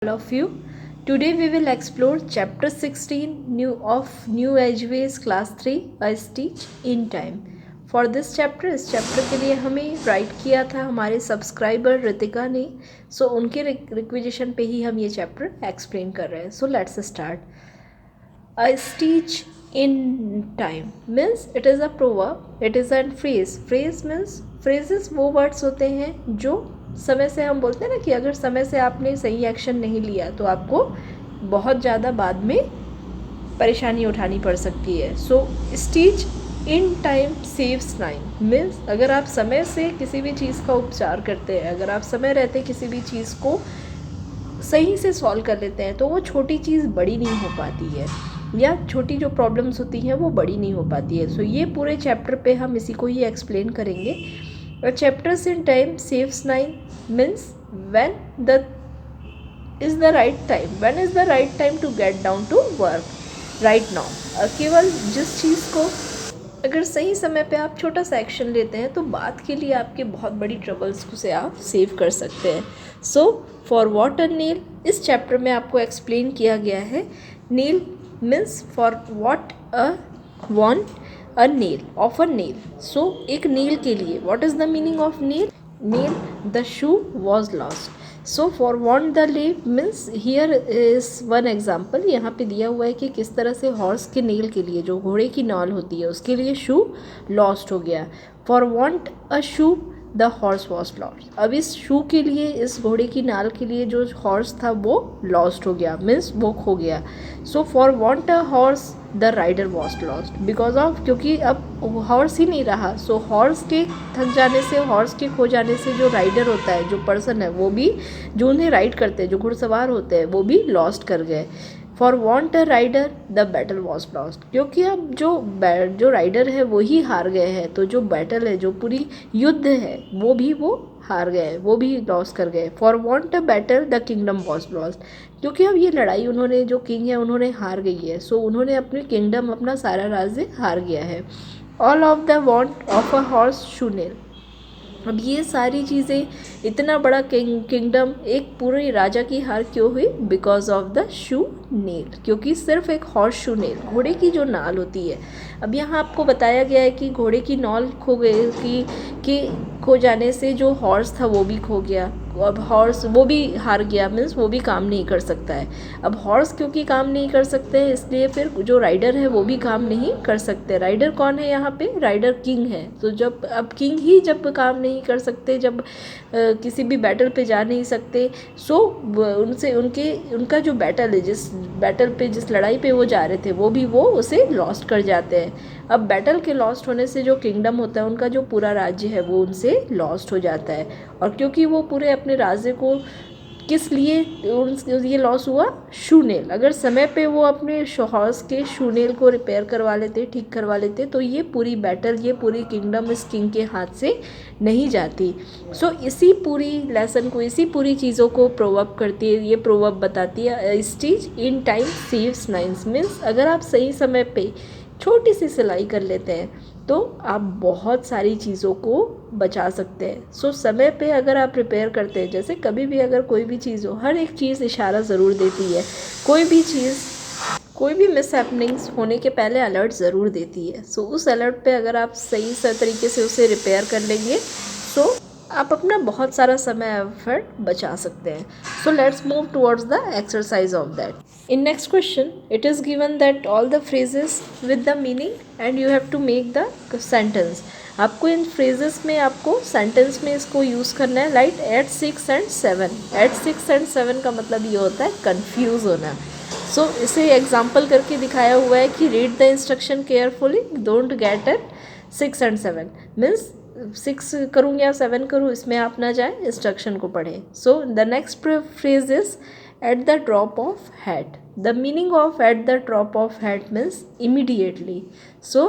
All of you. Today we will explore chapter 16 New Edgeways class 3 a stitch in time. For this chapter इस chapter के लिए हमें right किया था हमारे सब्सक्राइबर रितिका ने. सो उनके रिक्वेजिशन पे ही हम ये चैप्टर एक्सप्लेन कर रहे हैं. So let's start. A stitch in time means it is a proverb, it is a phrase. Phrase means phrases वो words होते हैं जो समय से हम बोलते हैं ना कि अगर समय से आपने सही एक्शन नहीं लिया तो आपको बहुत ज़्यादा बाद में परेशानी उठानी पड़ सकती है. So stitch in time saves time means अगर आप समय से किसी भी चीज़ का उपचार करते हैं, अगर आप समय रहते किसी भी चीज़ को सही से सॉल्व कर लेते हैं तो वो छोटी चीज़ बड़ी नहीं हो पाती है, या छोटी जो प्रॉब्लम्स होती हैं वो बड़ी नहीं हो पाती है. सो ये पूरे चैप्टर पे हम इसी को ही एक्सप्लेन करेंगे. Chapters in time saves time means when is the right time, when is the right time to get down to work right now. केवल जिस चीज़ को अगर सही समय पे आप छोटा सा एक्शन लेते हैं तो बाद के लिए आपके बहुत बड़ी ट्रबल्स को से आप सेव कर सकते हैं. सो फॉर वॉट अ नील इस चैप्टर में आपको एक्सप्लेन किया गया है. Nail means for what a want a nail of a nail. So एक नील के लिए what is the meaning of nail? Nail the shoe was lost. So for want the leave means here is one example. यहाँ पे दिया हुआ है कि किस तरह से हॉर्स के नील के लिए जो घोड़े की नाल होती है उसके लिए शू लॉस्ट हो गया. For want a shoe the horse was lost. अब इस शू के लिए, इस घोड़े की नाल के लिए जो हॉर्स था वो लॉस्ट हो गया मीन्स वो खो गया. So for want a horse the rider was lost because of, क्योंकि अब हॉर्स ही नहीं रहा. सो हॉर्स के थक जाने से, हॉर्स के खो जाने से जो राइडर होता है, जो पर्सन है, वो भी जो उन्हें राइड करते हैं, जो घुड़सवार होते हैं, वो भी लॉस्ट कर गए. For want a rider the battle was lost. क्योंकि अब जो राइडर है वो ही हार गए हैं, तो जो बैटल है, जो पूरी युद्ध है, वो भी वो हार गए, वो भी लॉस कर गए. For want a battle the kingdom was lost. क्योंकि अब ये लड़ाई उन्होंने, जो किंग है उन्होंने हार गई है. सो उन्होंने अपनी किंगडम, अपना सारा राज्य हार गया है. All of the want of a horse shoe nail. अब ये सारी चीज़ें, इतना बड़ा किंगडम, एक पूरे राजा की हार क्यों हुई? Because of the shoe nail. क्योंकि सिर्फ एक हॉर्स शू नेल, घोड़े की जो नाल होती है. अब यहाँ आपको बताया गया है कि घोड़े की नाल खो गई, कि खो जाने से जो हॉर्स था वो भी खो गया. अब हॉर्स वो भी हार गया मीन्स वो भी काम नहीं कर सकता है. अब हॉर्स क्योंकि काम नहीं कर सकते हैं इसलिए फिर जो राइडर है वो भी काम नहीं कर सकते. राइडर कौन है यहाँ पे? राइडर किंग है. तो जब अब किंग ही जब काम नहीं कर सकते, जब किसी भी बैटल पे जा नहीं सकते, सो उनसे उनका जो बैटल है, जिस बैटल पे, जिस लड़ाई पे वो जा रहे थे, वो भी वो उसे लॉस्ट कर जाते हैं. अब बैटल के लॉस्ट होने से जो किंगडम होता है, उनका जो पूरा राज्य है वो उनसे लॉस्ट हो जाता है. और क्योंकि वो पूरे अपने राज्य को किस लिए ये लॉस हुआ? शूनेल. अगर समय पे वो अपने हॉर्स के शूनेल को रिपेयर करवा लेते, ठीक करवा लेते, तो ये पूरी बैटल, ये पूरी किंगडम इस किंग के हाथ से नहीं जाती. सो इसी पूरी लेसन को, इसी पूरी चीज़ों को प्रोवर्ब करती है. ये प्रोवर्ब बताती है stitch in time saves nines means अगर आप सही समय पे छोटी सी सिलाई कर लेते हैं तो आप बहुत सारी चीज़ों को बचा सकते हैं. सो समय पे अगर आप प्रिपेयर करते हैं, जैसे कभी भी अगर कोई भी चीज़ हो, हर एक चीज़ इशारा ज़रूर देती है. कोई भी चीज़, कोई भी मिस हैपनिंग्स होने के पहले अलर्ट ज़रूर देती है. सो उस अलर्ट पे अगर आप सही तरीके से उसे रिपेयर कर लेंगे सो आप अपना बहुत सारा समय एफर्ट बचा सकते हैं. So let's move towards the exercise of that. In next question, it is given that all the phrases with the meaning and you have to make the sentence. आपको इन phrases में, आपको sentence में इसको use करना है. Like at 6 and 7. at 6 and 7 का मतलब ये होता है confuse होना. सो इसे एग्जाम्पल करके दिखाया हुआ है कि read the instruction carefully, don't get at 6 and 7 means 6 करूँ या 7 करूँ, इसमें आप ना जाएं, इंस्ट्रक्शन को पढ़ें. So the next phrase is at the drop of hat. The meaning of at the drop of hat means immediately. So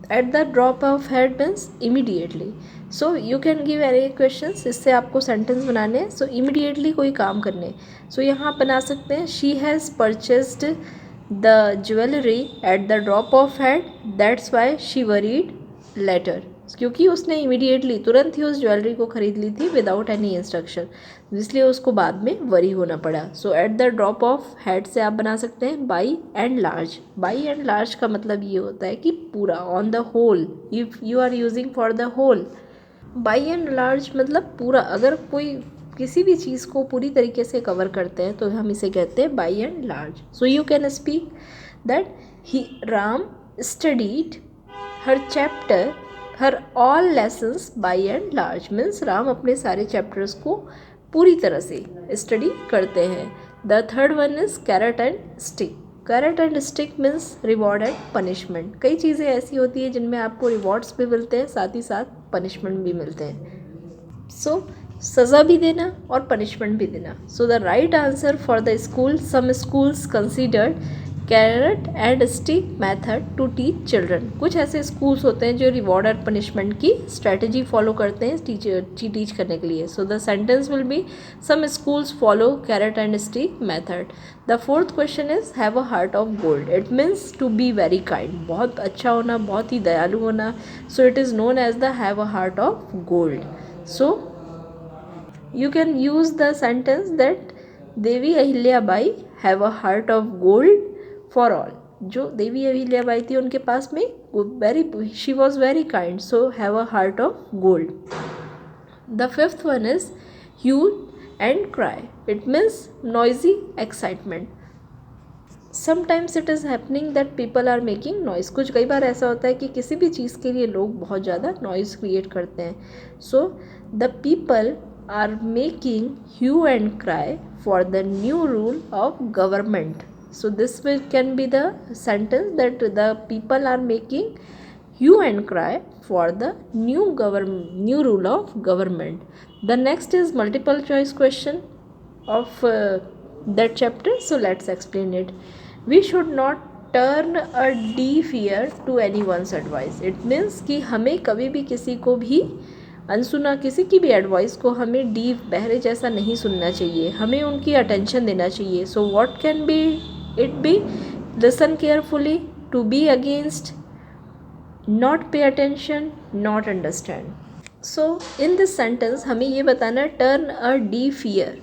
at the drop of hat means immediately. So you can give any questions. इससे आपको sentence बनाने हैं. So immediately कोई काम करने. So यहाँ आप बना सकते हैं she has purchased the jewelry at the drop of hat. That's why she worried later. क्योंकि उसने इमीडिएटली तुरंत ही उस ज्वेलरी को खरीद ली थी विदाउट एनी इंस्ट्रक्शन, इसलिए उसको बाद में वरी होना पड़ा। So at the drop of hat से आप बना सकते हैं by and large. By and large का मतलब ये होता है कि पूरा, on the whole, if you are using for the whole. By and large मतलब पूरा, अगर कोई किसी भी चीज़ को पूरी तरीके से कवर करते हैं तो हम इसे कहते हैं by and large. So you can speak that Ram studied her chapter her all lessons by and large, means Ram अपने सारे चैप्टर्स को पूरी तरह से स्टडी करते हैं। The third one is carat and stick. Carat and stick means reward and punishment. कई चीज़ें ऐसी होती है जिनमें आपको रिवॉर्ड्स भी मिलते हैं, साथ ही साथ पनिशमेंट भी मिलते हैं। सो सज़ा भी देना और पनिशमेंट भी देना। So the right answer for the school, some schools considered carrot and stick method to teach children. कुछ ऐसे स्कूल्स होते हैं जो रिवॉर्ड और पनिशमेंट की स्ट्रेटजी फॉलो करते हैं टीच करने के लिए। So the sentence will be some schools follow carrot and stick method. The fourth question is have a heart of gold. It means to be very kind, बहुत अच्छा होना, बहुत ही दयालु होना। So it is known as the have a heart of gold. So you can use the sentence that Devi Ahilyabai have a heart of gold for all। जो देवी अहिल्याबाई थी उनके पास में she was very kind, so have a heart of gold। The fifth one is hue and cry। It means noisy excitement। Sometimes it is happening that people are making noise. कुछ कई बार ऐसा होता है कि किसी भी चीज़ के लिए लोग बहुत ज़्यादा नॉइज़ क्रिएट करते हैं। So the people are making hue and cry for the new rule of government। So this can be the sentence that the people are making hue and cry for the new rule of government। The next is multiple choice question of that chapter, so let's explain it। We should not turn a deaf ear to anyone's advice। It means कि हमें कभी भी किसी को भी अनसुना, किसी की भी एडवाइस को हमें डीप बहरे जैसा नहीं सुनना चाहिए, हमें उनकी अटेंशन देना चाहिए। So what can be it be? Listen carefully, to be against, not pay attention, not understand. So in this sentence हमें ये बताना, turn a deaf ear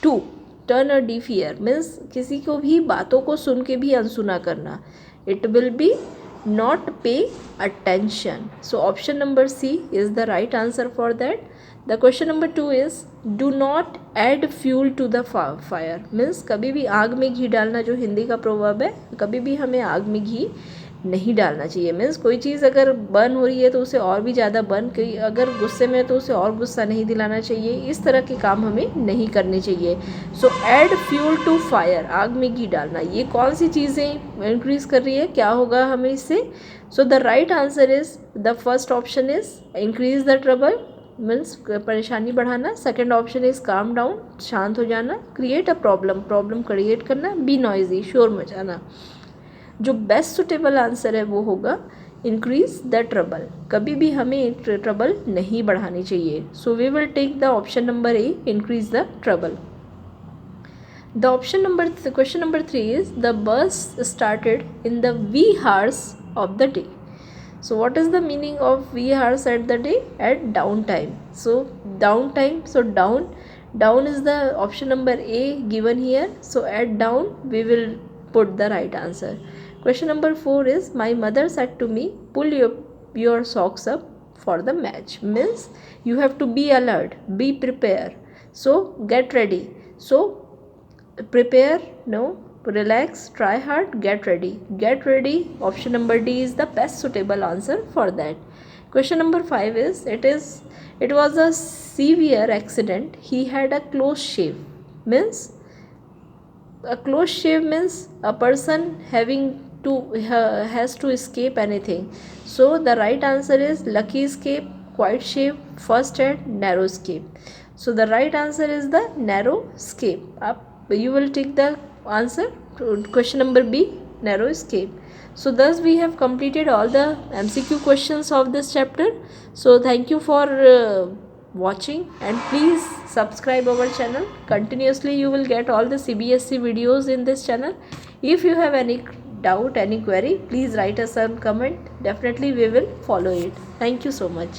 to. Turn a deaf ear means किसी को भी बातों को सुन के भी अनसुना करना। It will be not pay attention। So option number C is the right answer for that। The question number 2 is do not add fuel to the fire। means कभी भी आग में घी डालना, जो हिंदी का प्रोवर्ब है, कभी भी हमें आग में घी नहीं डालना चाहिए। मीन्स कोई चीज़ अगर बर्न हो रही है तो उसे और भी ज़्यादा बर्न, कहीं अगर गुस्से में तो उसे और गुस्सा नहीं दिलाना चाहिए। इस तरह के काम हमें नहीं करने चाहिए। So add fuel to fire, आग में घी डालना, ये कौन सी चीज़ें इंक्रीज़ कर रही है, क्या होगा हमें इससे? सो the right answer is the first option is increase the trouble, means परेशानी बढ़ाना। Second option is calm down, शांत हो जाना। Create a problem, problem create करना। बी नॉइजी, शोर मचाना। जो बेस्ट सुटेबल आंसर है वो होगा इंक्रीज द ट्रबल, कभी भी हमें ट्रबल नहीं बढ़ानी चाहिए। So we will take the option number A, increase the trouble. The question number 3 is the bus started in the wee hours of the day. So what is the meaning of wee hours at the day? At down time। So down time, so down is the option number A given here। So at down we will put the right answer। Question number 4 is my mother said to me pull your socks up for the match। means you have to be alert, be prepared, so get ready। So prepare, no, relax, try hard, get ready। Get ready, option number D is the best suitable answer for that। Question number 5 is it was a severe accident, he had a close shave। means a close shave means a person has to escape anything। so the right answer is lucky escape, quiet shave, first aid, narrow escape। so the right answer is the narrow escape। you will take the answer to question number B, narrow escape। so thus we have completed all the MCQ questions of this chapter। so thank you for watching and please subscribe our channel continuously। you will get all the CBSE videos in this channel। if you have any doubt, any query, please write us a comment. Definitely we will follow it. Thank you so much.